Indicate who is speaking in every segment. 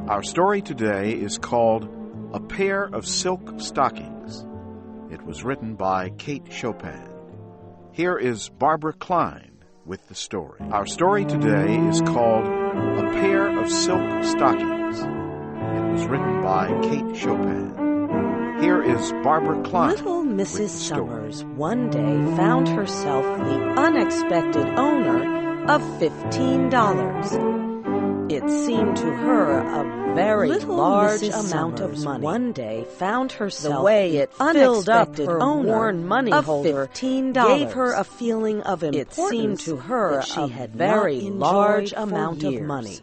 Speaker 1: Our story today is called A Pair of Silk Stockings. It was written by Kate Chopin. Here is Barbara Klein with the story. Our story today is called A Pair of Silk Stockings. It was written by Kate Chopin. Here is Barbara Klein.
Speaker 2: Little Mrs. Summers one day found herself the unexpected owner of $15. It seemed to her a very large amount of money. One day found herself the way it filled up her worn money holder $15 gave her a feeling of importance. It seemed to her she had very large amount of money.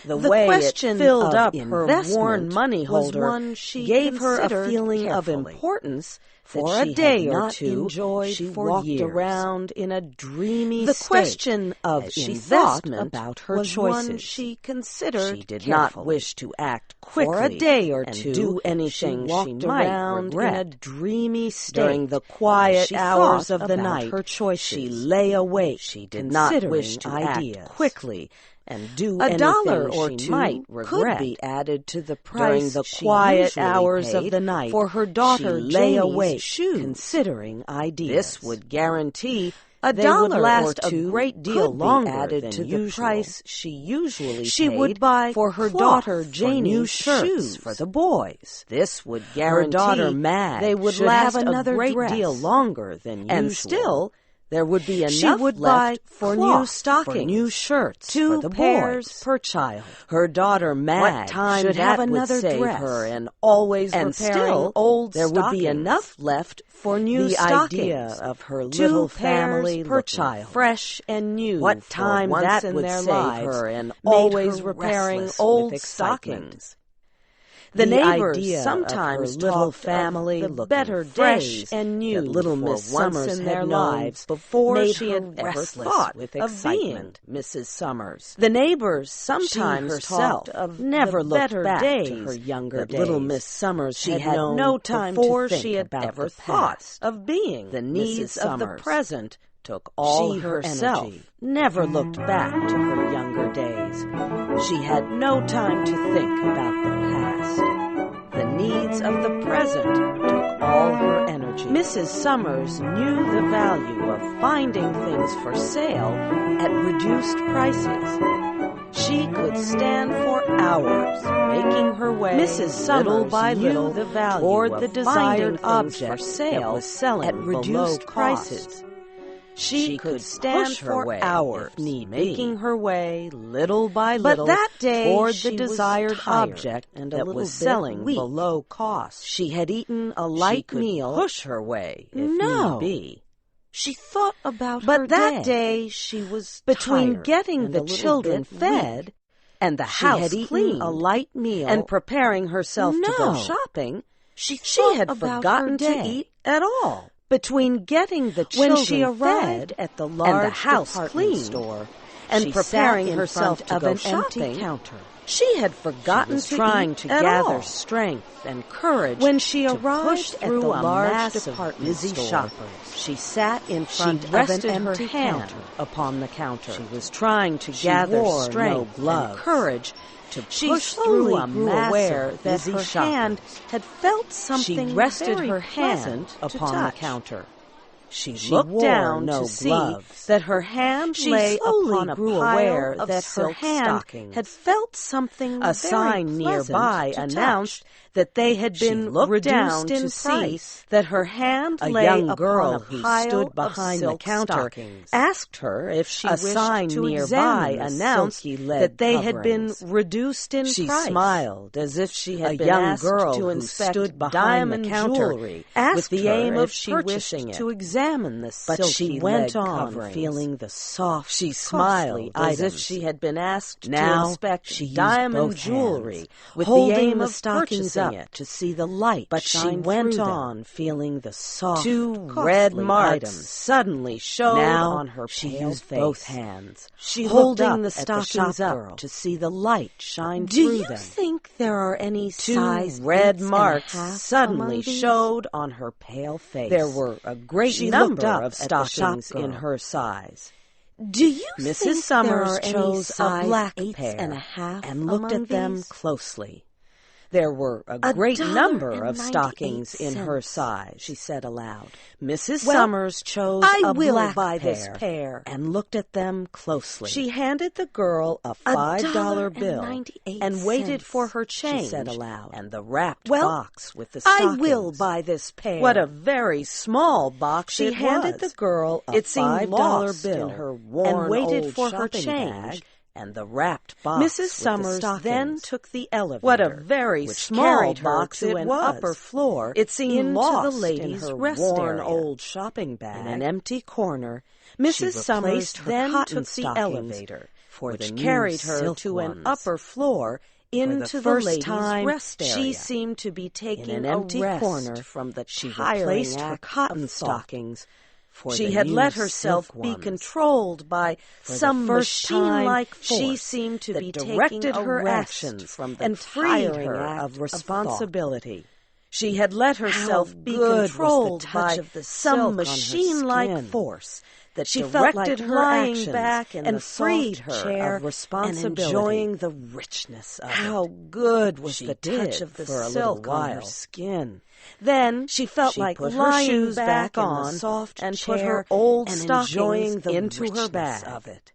Speaker 2: The way it filled up her worn money holder gave her a feeling of importance. For a day or two, she walked around in a dreamy state. The question of investment about her choices she considered. She did not wish to act quickly for a day or two. Do anything she might regret. In a dreamy state during the quiet hours of the night. Her choices. She lay awake. She did not wish to act quickly. And do $1 or $2 might regret could be added to the price during the quiet hours of the night for her daughter lay awake shoes, considering ideas. This would guarantee $1 or $2 a great deal longer added to the price she usually she paid would buy for her daughter Janie's shoes for the boys. This would guarantee her daughter Mag they would last another great deal longer than usual. And still, there would be enough left for new stockings, for new shirts, for the boys per child. Her daughter Mag should have another dress, her and always and still old. There would be enough left for new stockings. The idea of her little family per child, fresh and new. What time that would save her, and always repairing old stockings. The neighbors sometimes little family the better days and new little Miss Summers in their lives before she had ever thought of being Mrs. Summers. The neighbors sometimes talked of never looked back to her younger days. Little Miss Summers she had no time before she had ever thought of being the needs of the present. Took all she her energy, never looked back to her younger days. She had no time to think about the past. The needs of the present took all her energy. Mrs. Summers knew the value of finding things for sale at reduced prices. She could stand for hours, making her way Mrs. Summers little by little the value toward the desired object for sale that was selling at reduced prices. She could stand for hours, making her way little by little toward the desired object that was selling below cost. She had eaten a light meal. Push her way if need be. She thought about her day. But that day she was between getting the children fed and the house cleaned, a light meal, and preparing herself to go shopping. She had forgotten to eat at all. Between getting the children fed at the large house cleaned store and preparing herself to go shopping, counter. She had forgotten to trying to gather strength and courage when she arrived at the large department store. She sat in front of an empty counter upon the counter. She was trying to gather strength and courage to push through a massive that her hand had felt something she rested her hand upon the counter. She looked down to see that her hand lay upon a pile of that her hand had felt something. A sign nearby announced that they had been reduced in price. That her hand lay upon a girl who stood behind the counter asked her if she wished to examine announced that they had been reduced in price. She smiled as if she had been asked to inspect diamond jewelry with the aim of purchasing it. To examine the silky, but she went on feeling the soft, she smiled as if she had been asked to inspect diamond jewelry with the aim of purchasing it to see the light. But she went on feeling the soft, two red marks suddenly showed on her pale face. Both hands. She holding the stockings up to see the light shine through them. Do you think there are any two red marks suddenly showed on her pale face? There were a great number of stockings in her size. Do you
Speaker 3: Mrs.
Speaker 2: think
Speaker 3: Summers
Speaker 2: there are
Speaker 3: chose
Speaker 2: any
Speaker 3: a black
Speaker 2: size
Speaker 3: pair
Speaker 2: 8.5
Speaker 3: and looked
Speaker 2: among
Speaker 3: at them
Speaker 2: these?
Speaker 3: closely. There were a great number of stockings in her
Speaker 2: $1.98,
Speaker 3: size,
Speaker 2: she said aloud.
Speaker 3: Mrs.
Speaker 2: Well,
Speaker 3: Summers chose
Speaker 2: I
Speaker 3: a
Speaker 2: will
Speaker 3: black
Speaker 2: buy
Speaker 3: pair
Speaker 2: this pair
Speaker 3: and looked at them closely.
Speaker 2: She handed the girl a $5 bill and waited for her change,
Speaker 3: she said aloud, and the wrapped
Speaker 2: Well,
Speaker 3: box with the stockings.
Speaker 2: I will buy this pair.
Speaker 3: What a very small box
Speaker 2: She
Speaker 3: it
Speaker 2: handed
Speaker 3: was.
Speaker 2: the girl a
Speaker 3: It seemed
Speaker 2: $5
Speaker 3: lost
Speaker 2: bill
Speaker 3: in her worn
Speaker 2: and waited
Speaker 3: old
Speaker 2: for her
Speaker 3: shopping
Speaker 2: change.
Speaker 3: bag and the wrapped box
Speaker 2: Mrs.
Speaker 3: with
Speaker 2: Summers
Speaker 3: the
Speaker 2: then
Speaker 3: stockings.
Speaker 2: took the elevator,
Speaker 3: What a very
Speaker 2: which
Speaker 3: small
Speaker 2: carried her
Speaker 3: box
Speaker 2: to
Speaker 3: it
Speaker 2: an
Speaker 3: was.
Speaker 2: upper floor.
Speaker 3: It seemed
Speaker 2: into
Speaker 3: lost
Speaker 2: the ladies'
Speaker 3: in her
Speaker 2: rest
Speaker 3: worn
Speaker 2: area.
Speaker 3: old shopping bag.
Speaker 2: In an empty corner,
Speaker 3: She
Speaker 2: Mrs. Summers
Speaker 3: replaced her
Speaker 2: then
Speaker 3: cotton
Speaker 2: took the
Speaker 3: stockings
Speaker 2: elevator,
Speaker 3: for
Speaker 2: which
Speaker 3: the new
Speaker 2: carried her
Speaker 3: silk
Speaker 2: to
Speaker 3: ones.
Speaker 2: an upper floor into
Speaker 3: the
Speaker 2: the
Speaker 3: first
Speaker 2: ladies'
Speaker 3: time,
Speaker 2: rest area.
Speaker 3: she
Speaker 2: seemed to be taking
Speaker 3: an empty
Speaker 2: a rest
Speaker 3: corner
Speaker 2: from the
Speaker 3: she
Speaker 2: tiring
Speaker 3: replaced her
Speaker 2: act
Speaker 3: cotton
Speaker 2: of thought.
Speaker 3: stockings for
Speaker 2: She
Speaker 3: the
Speaker 2: had
Speaker 3: new
Speaker 2: let herself
Speaker 3: silk
Speaker 2: be
Speaker 3: ones.
Speaker 2: controlled by
Speaker 3: For the
Speaker 2: some
Speaker 3: first
Speaker 2: machine-like
Speaker 3: time,
Speaker 2: force
Speaker 3: she seemed to
Speaker 2: that
Speaker 3: be
Speaker 2: directed
Speaker 3: taking a
Speaker 2: her
Speaker 3: rest
Speaker 2: actions
Speaker 3: from the
Speaker 2: and freed
Speaker 3: tiring
Speaker 2: her
Speaker 3: act
Speaker 2: of
Speaker 3: of
Speaker 2: responsibility. She had let herself be
Speaker 3: good was the
Speaker 2: controlled
Speaker 3: touch
Speaker 2: by
Speaker 3: of the
Speaker 2: some
Speaker 3: silk on her
Speaker 2: machine-like
Speaker 3: skin
Speaker 2: force that
Speaker 3: she
Speaker 2: directed
Speaker 3: felt like
Speaker 2: her
Speaker 3: lying
Speaker 2: actions
Speaker 3: back in
Speaker 2: and
Speaker 3: the
Speaker 2: freed
Speaker 3: soft
Speaker 2: her
Speaker 3: chair
Speaker 2: of responsibility.
Speaker 3: and enjoying the richness of
Speaker 2: How
Speaker 3: it.
Speaker 2: good was
Speaker 3: She
Speaker 2: the touch
Speaker 3: did
Speaker 2: of the
Speaker 3: for a
Speaker 2: silk
Speaker 3: little
Speaker 2: on
Speaker 3: while.
Speaker 2: her skin. Then
Speaker 3: She felt
Speaker 2: she
Speaker 3: like
Speaker 2: put her
Speaker 3: lying
Speaker 2: shoes
Speaker 3: back
Speaker 2: back
Speaker 3: in the
Speaker 2: on
Speaker 3: soft
Speaker 2: and put
Speaker 3: chair
Speaker 2: her old
Speaker 3: and
Speaker 2: stockings
Speaker 3: enjoying the
Speaker 2: into her
Speaker 3: richness
Speaker 2: bag.
Speaker 3: of it.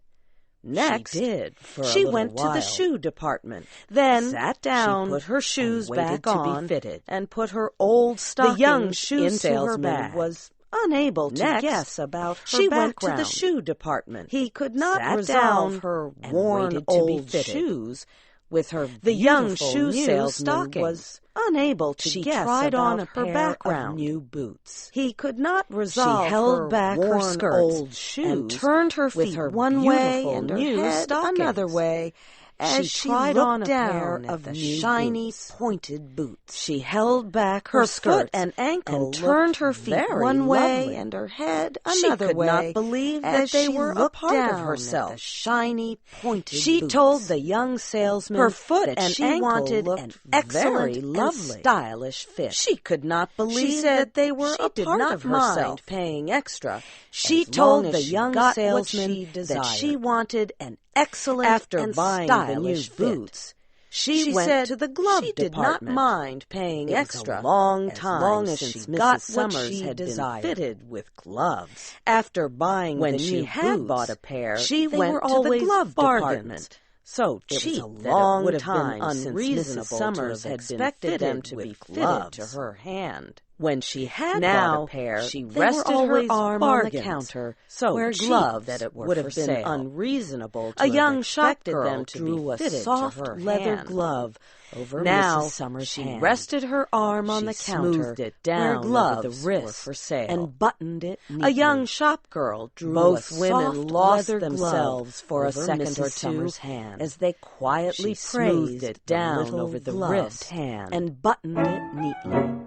Speaker 2: Next,
Speaker 3: She did for a
Speaker 2: she
Speaker 3: little
Speaker 2: went to
Speaker 3: while.
Speaker 2: the shoe department. Then
Speaker 3: Sat down,
Speaker 2: she put her shoes
Speaker 3: and waited
Speaker 2: back
Speaker 3: to be
Speaker 2: on
Speaker 3: fitted.
Speaker 2: and put her old
Speaker 3: The
Speaker 2: stockings
Speaker 3: young shoe
Speaker 2: into her
Speaker 3: salesman
Speaker 2: bag.
Speaker 3: was
Speaker 2: Unable to
Speaker 3: Next,
Speaker 2: guess about her
Speaker 3: she
Speaker 2: background.
Speaker 3: went to the shoe department.
Speaker 2: He could not
Speaker 3: Sat
Speaker 2: resolve
Speaker 3: down
Speaker 2: her
Speaker 3: and
Speaker 2: worn
Speaker 3: waited to be
Speaker 2: old
Speaker 3: fitted.
Speaker 2: shoes with her
Speaker 3: The young
Speaker 2: beautiful
Speaker 3: shoe
Speaker 2: new
Speaker 3: salesman
Speaker 2: stockings.
Speaker 3: was
Speaker 2: unable to
Speaker 3: She
Speaker 2: guess
Speaker 3: tried
Speaker 2: about
Speaker 3: on a
Speaker 2: her
Speaker 3: pair
Speaker 2: background.
Speaker 3: of new boots.
Speaker 2: He could not resolve
Speaker 3: She held
Speaker 2: her
Speaker 3: back her
Speaker 2: worn
Speaker 3: skirts
Speaker 2: old shoes
Speaker 3: and turned her
Speaker 2: with
Speaker 3: feet
Speaker 2: her
Speaker 3: one
Speaker 2: beautiful
Speaker 3: way and her
Speaker 2: new
Speaker 3: head
Speaker 2: stockings.
Speaker 3: another way as
Speaker 2: She
Speaker 3: she
Speaker 2: tried
Speaker 3: looked
Speaker 2: on a
Speaker 3: down
Speaker 2: pair
Speaker 3: at
Speaker 2: of
Speaker 3: the
Speaker 2: new
Speaker 3: shiny,
Speaker 2: boots.
Speaker 3: pointed boots.
Speaker 2: She held back her
Speaker 3: Her
Speaker 2: foot
Speaker 3: skirts
Speaker 2: and ankle
Speaker 3: and
Speaker 2: turned
Speaker 3: looked
Speaker 2: her feet
Speaker 3: very
Speaker 2: one way
Speaker 3: lovely.
Speaker 2: and her head
Speaker 3: She
Speaker 2: another
Speaker 3: could
Speaker 2: way.
Speaker 3: not believe that
Speaker 2: as
Speaker 3: they
Speaker 2: she
Speaker 3: were a
Speaker 2: looked
Speaker 3: part
Speaker 2: down
Speaker 3: of herself.
Speaker 2: At the shiny, pointed
Speaker 3: She
Speaker 2: boots.
Speaker 3: told the young salesman
Speaker 2: her foot
Speaker 3: that
Speaker 2: and
Speaker 3: she
Speaker 2: ankle
Speaker 3: wanted
Speaker 2: looked
Speaker 3: an
Speaker 2: excellent
Speaker 3: very lovely,
Speaker 2: and stylish fit.
Speaker 3: She could not believe
Speaker 2: She said
Speaker 3: that they were
Speaker 2: she
Speaker 3: a
Speaker 2: did
Speaker 3: part
Speaker 2: not
Speaker 3: of
Speaker 2: mind
Speaker 3: herself.
Speaker 2: paying extra.
Speaker 3: She
Speaker 2: as
Speaker 3: told
Speaker 2: long
Speaker 3: the
Speaker 2: as she
Speaker 3: young
Speaker 2: got
Speaker 3: salesman
Speaker 2: what she
Speaker 3: that she
Speaker 2: desired.
Speaker 3: wanted an excellent
Speaker 2: After
Speaker 3: and
Speaker 2: buying the new
Speaker 3: stylish
Speaker 2: boots,
Speaker 3: She
Speaker 2: went
Speaker 3: said
Speaker 2: to the glove
Speaker 3: she
Speaker 2: department.
Speaker 3: did not mind paying
Speaker 2: It was
Speaker 3: extra
Speaker 2: a long
Speaker 3: as
Speaker 2: time
Speaker 3: long as
Speaker 2: since
Speaker 3: she
Speaker 2: Mrs.
Speaker 3: got
Speaker 2: Summers
Speaker 3: what she
Speaker 2: had been
Speaker 3: desired.
Speaker 2: fitted with gloves.
Speaker 3: After buying
Speaker 2: When
Speaker 3: the
Speaker 2: she
Speaker 3: new
Speaker 2: had
Speaker 3: boots,
Speaker 2: bought a pair,
Speaker 3: she
Speaker 2: they
Speaker 3: went
Speaker 2: were
Speaker 3: to
Speaker 2: always
Speaker 3: the glove
Speaker 2: bargains.
Speaker 3: department.
Speaker 2: So
Speaker 3: It was
Speaker 2: cheap
Speaker 3: a
Speaker 2: that
Speaker 3: long
Speaker 2: it would have
Speaker 3: time
Speaker 2: been
Speaker 3: since
Speaker 2: unreasonable
Speaker 3: Mrs. Summers
Speaker 2: to
Speaker 3: had
Speaker 2: have
Speaker 3: been
Speaker 2: expected
Speaker 3: fitted
Speaker 2: them to
Speaker 3: with
Speaker 2: be
Speaker 3: gloves.
Speaker 2: fitted to her hand.
Speaker 3: When she had
Speaker 2: Now,
Speaker 3: bought a pair,
Speaker 2: she
Speaker 3: they
Speaker 2: rested
Speaker 3: were
Speaker 2: her
Speaker 3: always
Speaker 2: arm on the
Speaker 3: bargains,
Speaker 2: counter,
Speaker 3: so
Speaker 2: where
Speaker 3: cheap
Speaker 2: gloves
Speaker 3: that it were
Speaker 2: would
Speaker 3: for
Speaker 2: have been
Speaker 3: sale.
Speaker 2: unreasonable to
Speaker 3: A
Speaker 2: have
Speaker 3: young shop
Speaker 2: expected
Speaker 3: girl
Speaker 2: them to
Speaker 3: drew
Speaker 2: be
Speaker 3: a
Speaker 2: fitted
Speaker 3: soft
Speaker 2: to her
Speaker 3: leather
Speaker 2: hand.
Speaker 3: glove over
Speaker 2: Now
Speaker 3: Mrs. Summers'
Speaker 2: she
Speaker 3: hand.
Speaker 2: rested her arm on
Speaker 3: She
Speaker 2: the counter,
Speaker 3: smoothed it
Speaker 2: where
Speaker 3: down
Speaker 2: gloves
Speaker 3: over the
Speaker 2: were
Speaker 3: wrist
Speaker 2: for sale,
Speaker 3: and buttoned it neatly.
Speaker 2: A young shop girl drew
Speaker 3: Both
Speaker 2: a
Speaker 3: women
Speaker 2: soft
Speaker 3: lost
Speaker 2: leather
Speaker 3: themselves
Speaker 2: glove
Speaker 3: for a
Speaker 2: over
Speaker 3: second
Speaker 2: Mrs.
Speaker 3: or two
Speaker 2: Summers' hand
Speaker 3: as they quietly
Speaker 2: She smoothed
Speaker 3: praised
Speaker 2: it
Speaker 3: the
Speaker 2: down
Speaker 3: little
Speaker 2: over the
Speaker 3: gloved
Speaker 2: wrist
Speaker 3: hand
Speaker 2: and buttoned it neatly.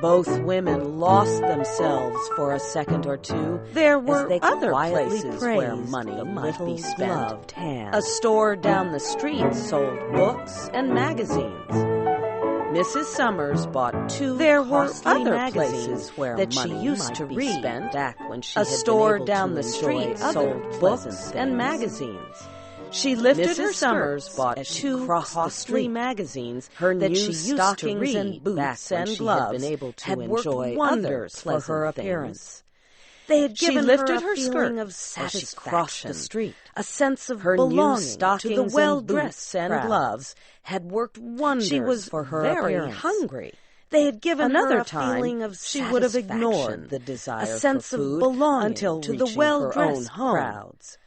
Speaker 2: Both women lost themselves for a second or two. There were
Speaker 3: as they
Speaker 2: other
Speaker 3: quietly
Speaker 2: places
Speaker 3: praised
Speaker 2: where money
Speaker 3: the
Speaker 2: might be
Speaker 3: little
Speaker 2: spent.
Speaker 3: gloved hand.
Speaker 2: A store down the street sold books and magazines. Mrs. Summers bought two
Speaker 3: There were
Speaker 2: costly
Speaker 3: other
Speaker 2: magazines
Speaker 3: places where
Speaker 2: that she
Speaker 3: money
Speaker 2: used
Speaker 3: might
Speaker 2: to
Speaker 3: be
Speaker 2: read
Speaker 3: spent
Speaker 2: back when she
Speaker 3: a
Speaker 2: had been
Speaker 3: store
Speaker 2: able
Speaker 3: down
Speaker 2: to
Speaker 3: the
Speaker 2: enjoy
Speaker 3: street
Speaker 2: other
Speaker 3: sold
Speaker 2: books
Speaker 3: pleasant
Speaker 2: and
Speaker 3: things.
Speaker 2: magazines. She lifted
Speaker 3: Mrs.
Speaker 2: her
Speaker 3: Summers
Speaker 2: skirts
Speaker 3: bought
Speaker 2: as she
Speaker 3: two
Speaker 2: crossed the
Speaker 3: costly
Speaker 2: street.
Speaker 3: magazines
Speaker 2: Her
Speaker 3: that
Speaker 2: new
Speaker 3: she used to
Speaker 2: stockings
Speaker 3: read
Speaker 2: and boots
Speaker 3: back when
Speaker 2: and
Speaker 3: she had
Speaker 2: gloves
Speaker 3: been able to
Speaker 2: had worked
Speaker 3: enjoy
Speaker 2: wonders
Speaker 3: other
Speaker 2: for her
Speaker 3: pleasant
Speaker 2: appearance.
Speaker 3: things.
Speaker 2: They had
Speaker 3: She
Speaker 2: given
Speaker 3: lifted
Speaker 2: her
Speaker 3: her
Speaker 2: a feeling
Speaker 3: skirt
Speaker 2: of
Speaker 3: as she
Speaker 2: satisfaction,
Speaker 3: crossed the street.
Speaker 2: a sense of
Speaker 3: Her new
Speaker 2: belonging
Speaker 3: stockings
Speaker 2: to the
Speaker 3: and
Speaker 2: well-dressed
Speaker 3: boots
Speaker 2: and
Speaker 3: crowd.
Speaker 2: gloves had worked wonders
Speaker 3: She was
Speaker 2: for her
Speaker 3: very
Speaker 2: appearance.
Speaker 3: hungry.
Speaker 2: They had given
Speaker 3: Another
Speaker 2: her a
Speaker 3: time,
Speaker 2: feeling of
Speaker 3: she would have
Speaker 2: satisfaction,
Speaker 3: ignored the desire
Speaker 2: a sense
Speaker 3: for food
Speaker 2: of belonging
Speaker 3: until
Speaker 2: to the
Speaker 3: reaching her own
Speaker 2: well-dressed
Speaker 3: home.
Speaker 2: crowds.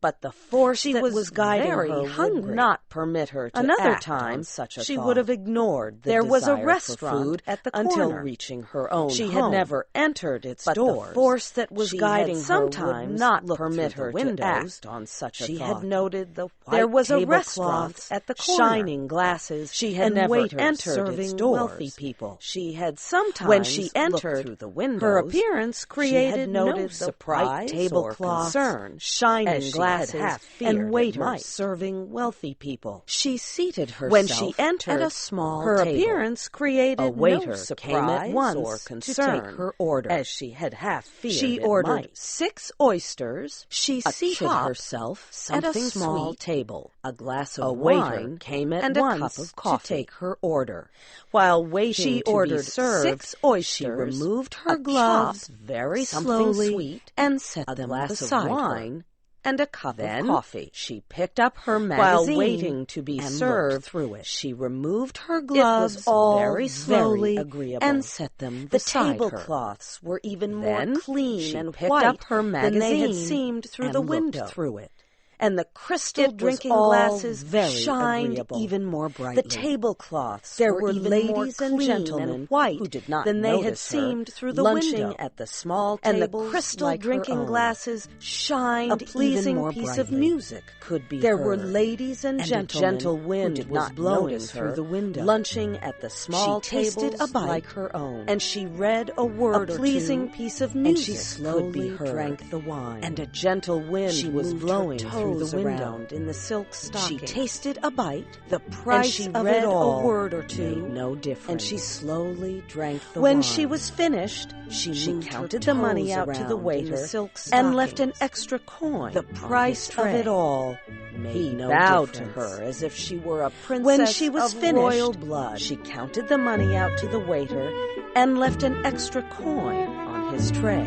Speaker 2: But the force
Speaker 3: She
Speaker 2: that
Speaker 3: was
Speaker 2: was guiding
Speaker 3: very
Speaker 2: her
Speaker 3: hungry.
Speaker 2: would not permit her to
Speaker 3: Another
Speaker 2: act
Speaker 3: time,
Speaker 2: on such a
Speaker 3: she
Speaker 2: thought.
Speaker 3: would have ignored the
Speaker 2: There was a
Speaker 3: desire
Speaker 2: restaurant
Speaker 3: for food
Speaker 2: at the
Speaker 3: until
Speaker 2: corner.
Speaker 3: reaching her own
Speaker 2: She
Speaker 3: home.
Speaker 2: had never entered its
Speaker 3: But
Speaker 2: doors.
Speaker 3: the force that was
Speaker 2: She
Speaker 3: guiding
Speaker 2: had
Speaker 3: her
Speaker 2: sometimes
Speaker 3: would
Speaker 2: not
Speaker 3: look
Speaker 2: permit
Speaker 3: through
Speaker 2: her
Speaker 3: the
Speaker 2: to
Speaker 3: windows.
Speaker 2: act on such a
Speaker 3: She
Speaker 2: thought.
Speaker 3: had noted the white
Speaker 2: There was a
Speaker 3: tablecloths
Speaker 2: restaurant at the corner,
Speaker 3: shining glasses,
Speaker 2: She had
Speaker 3: and
Speaker 2: never
Speaker 3: waiters
Speaker 2: entered
Speaker 3: serving
Speaker 2: its doors.
Speaker 3: wealthy people.
Speaker 2: She had sometimes
Speaker 3: When she
Speaker 2: looked
Speaker 3: entered
Speaker 2: through the windows.
Speaker 3: her appearance
Speaker 2: She
Speaker 3: created
Speaker 2: had
Speaker 3: no
Speaker 2: noted the
Speaker 3: surprise
Speaker 2: white tablecloths,
Speaker 3: or concern,
Speaker 2: shining
Speaker 3: as she
Speaker 2: glasses and waiters serving wealthy people. She seated herself when she entered at a small table. Her appearance created a waiter no surprise came at once or concern to take her order, as she had half feared she ordered 6 oysters. She seated herself at a small table. A glass of wine came at once a cup of coffee to take her order. While waiting she ordered 6 oysters. She removed her gloves very slowly and set them beside her. And a cup of coffee. She picked up her magazine while waiting to be served through it. She removed her gloves very slowly and set them beside her. The tablecloths were even more clean and white than they had seemed through the window. Through it. And the crystal drinking glasses shined even more brightly. The tablecloths were even ladies and gentlemen white who did not than they had seemed through the window at the small tables. And the crystal drinking glasses shined even more brightly. A pleasing piece of music could be heard. There were ladies and gentlemen a gentle wind who did not blowing through the window, lunching at the small tables tasted a bite like her own, and she read a word or two. A pleasing piece of music and she slowly drank the wine, and a gentle wind was blowing through the window in the silk stockings. She tasted a bite, the price and she of read it all, a word or two, made no difference. And she slowly drank the wine. When she was finished, she counted the money out to the waiter and left an extra coin. The price of it all made no difference. He bowed to her as if she were a princess when she was of royal blood. She counted the money out to the waiter and left an extra coin on his tray.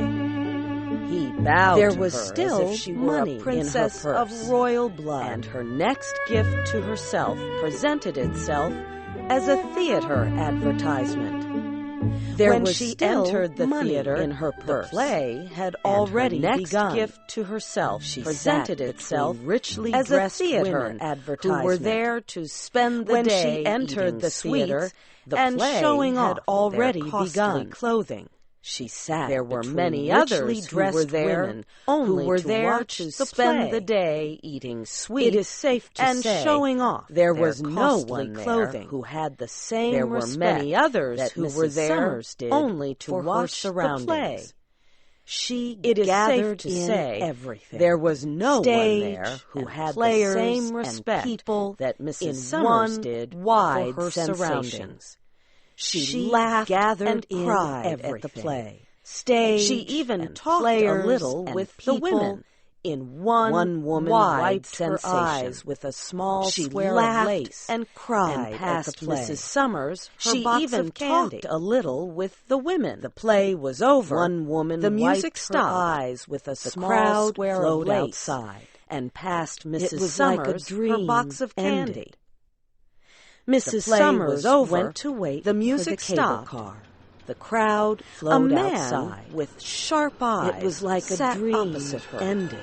Speaker 2: He bowed there was to her still as if she were money a princess in her purse, of royal blood, and her next gift to herself presented itself as a theater advertisement. There when was she still entered the theater in her purse. The play had already begun. Next gift to herself she presented itself richly as a theater advertisement. Who were there to spend the when day she entered the theater, the and play showing had already begun. Clothing. She sat. There were many others who were there, women only who were there to spend the day eating sweets. It is safe to and say showing off. There was no one there who had the same. There were many others who were there only to watch the play. She it is safe to say everything. There was no one there who had the same respect people that Mrs. Summers did wide for her surroundings. She laughed and cried at the play, staged she even talked a little with the women. In one woman wiped her eyes with a small square of lace and cried and passed at the play. Mrs. Summers she even talked a little with the women. The play was over. One woman the music stopped. Her eyes with a small square of lace outside and passed Mrs. Summers her box of candy. Mrs. Summers went to wait. The music for the cable car. The crowd flowed outside with sharp eyes. It was like a dream opposite her. Ended.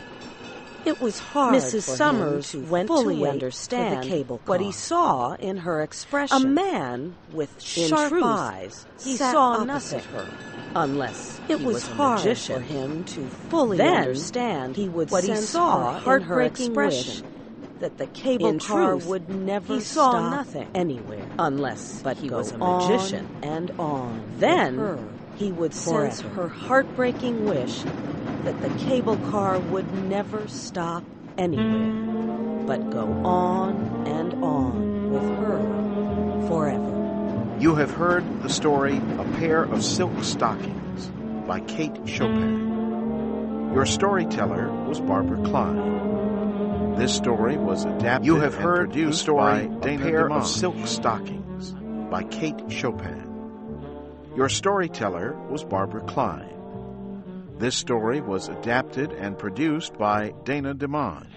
Speaker 2: It was hard Mrs. for Summers him to went fully to understand the cable car. What he saw in her expression. A man with sharp eyes. He saw nothing. Her, unless it he was hard magician. For him to fully understand he would what he saw in her expression. That the cable car would never stop nothing anywhere unless but he was a magician and on. Then he would sense her heartbreaking wish that the cable car would never stop anywhere but go on with her forever.
Speaker 1: You have heard the story A Pair of Silk Stockings by Kate Chopin. Your storyteller was Barbara Klein. This story was adapted you have heard and produced by A Pair of Silk Stockings by Kate Chopin. Your storyteller was Barbara Klein. This story was adapted and produced by Dana DeMange.